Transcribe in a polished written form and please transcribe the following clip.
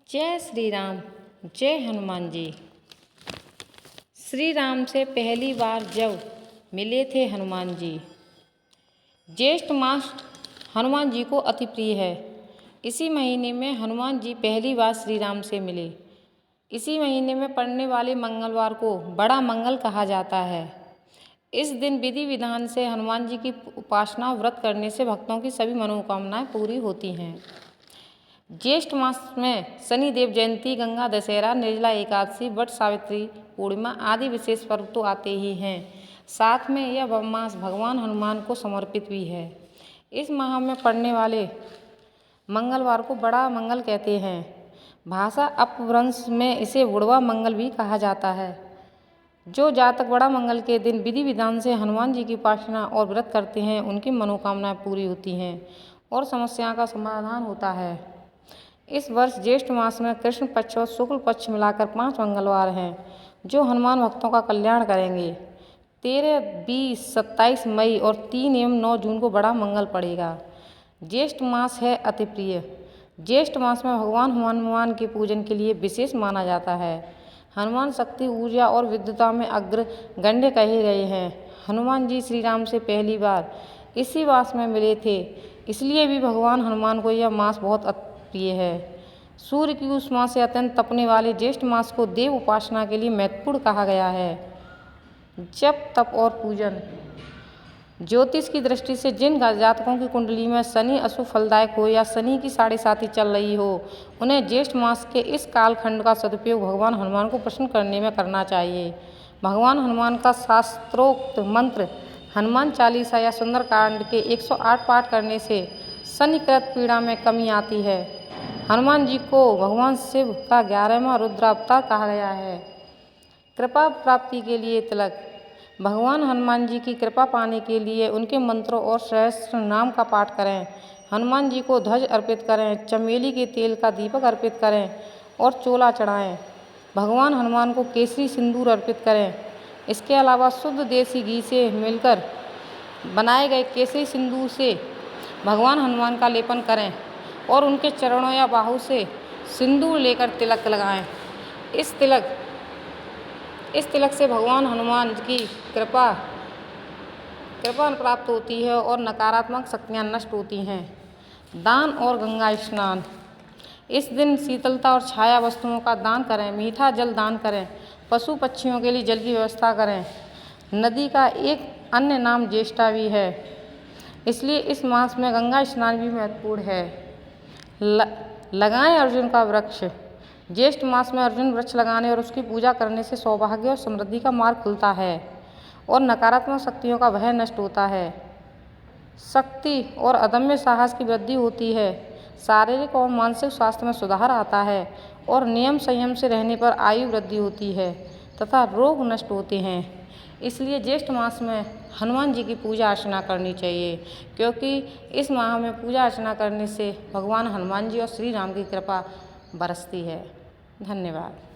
जय श्री राम। जय हनुमान जी। श्री राम से पहली बार जब मिले थे हनुमान जी। ज्येष्ठ मास हनुमान जी को अति प्रिय है। इसी महीने में हनुमान जी पहली बार श्री राम से मिले। इसी महीने में पड़ने वाले मंगलवार को बड़ा मंगल कहा जाता है। इस दिन विधि विधान से हनुमान जी की उपासना व्रत करने से भक्तों की सभी मनोकामनाएं पूरी होती हैं। ज्येष्ठ मास में शनिदेव जयंती, गंगा दशहरा, निर्जला एकादशी, वट सावित्री पूर्णिमा आदि विशेष पर्व तो आते ही हैं। साथ में यह मास भगवान हनुमान को समर्पित भी है। इस माह में पड़ने वाले मंगलवार को बड़ा मंगल कहते हैं। भाषा अपभ्रंश में इसे बुढ़वा मंगल भी कहा जाता है। जो जातक बड़ा मंगल के दिन विधि विधान से हनुमान जी की उपासना और व्रत करते हैं, उनकी मनोकामनाएं पूरी होती हैं और समस्याओं का समाधान होता है। इस वर्ष ज्येष्ठ मास में कृष्ण पक्ष और शुक्ल पक्ष मिलाकर 5 मंगलवार हैं, जो हनुमान भक्तों का कल्याण करेंगे। 13, 20, 27 मई और 3 एवं 9 जून को बड़ा मंगल पड़ेगा। ज्येष्ठ मास है अति प्रिय। ज्येष्ठ मास में भगवान हनुमान के पूजन के लिए विशेष माना जाता है। हनुमान शक्ति, ऊर्जा और विद्वता में अग्रगण्य कहे गए हैं। हनुमान जी श्री राम से पहली बार इसी मास में मिले थे, इसलिए भी भगवान हनुमान को यह मास बहुत प्रिय है। सूर्य की उष्मा से अत्यंत तपने वाले ज्येष्ठ मास को देव उपासना के लिए महत्वपूर्ण कहा गया है। जप, तप और पूजन। ज्योतिष की दृष्टि से जिन जातकों की कुंडली में शनि अशुभ फलदायक हो या शनि की 7.5 चल रही हो, उन्हें ज्येष्ठ मास के इस कालखंड का सदुपयोग भगवान हनुमान को प्रसन्न करने में करना चाहिए। भगवान हनुमान का शास्त्रोक्त मंत्र हनुमान चालीसा या सुंदरकांड के 108 पाठ करने से शनिकृत पीड़ा में कमी आती है। हनुमान जी को भगवान शिव का 11वां रुद्रावतार कहा गया है। कृपा प्राप्ति के लिए तिलक। भगवान हनुमान जी की कृपा पाने के लिए उनके मंत्रों और सहस्त्र नाम का पाठ करें। हनुमान जी को ध्वज अर्पित करें, चमेली के तेल का दीपक अर्पित करें और चोला चढ़ाएं। भगवान हनुमान को केसरी सिंदूर अर्पित करें। इसके अलावा शुद्ध देसी घी से मिलकर बनाए गए केसरी सिंदूर से भगवान हनुमान का लेपन करें और उनके चरणों या बाहु से सिंदूर लेकर तिलक लगाएं। इस तिलक से भगवान हनुमान की कृपा प्राप्त होती है और नकारात्मक शक्तियां नष्ट होती हैं। दान और गंगा स्नान। इस दिन शीतलता और छाया वस्तुओं का दान करें, मीठा जल दान करें, पशु पक्षियों के लिए जल की व्यवस्था करें। नदी का एक अन्य नाम ज्येष्ठा भी है, इसलिए इस मास में गंगा स्नान भी महत्वपूर्ण है। लगाएं अर्जुन का वृक्ष। ज्येष्ठ मास में अर्जुन वृक्ष लगाने और उसकी पूजा करने से सौभाग्य और समृद्धि का मार्ग खुलता है और नकारात्मक शक्तियों का भय नष्ट होता है। शक्ति और अदम्य साहस की वृद्धि होती है। शारीरिक और मानसिक स्वास्थ्य में सुधार आता है और नियम संयम से रहने पर आयु वृद्धि होती है तथा रोग नष्ट होते हैं। इसलिए ज्येष्ठ मास में हनुमान जी की पूजा अर्चना करनी चाहिए, क्योंकि इस माह में पूजा अर्चना करने से भगवान हनुमान जी और श्री राम की कृपा बरसती है। धन्यवाद।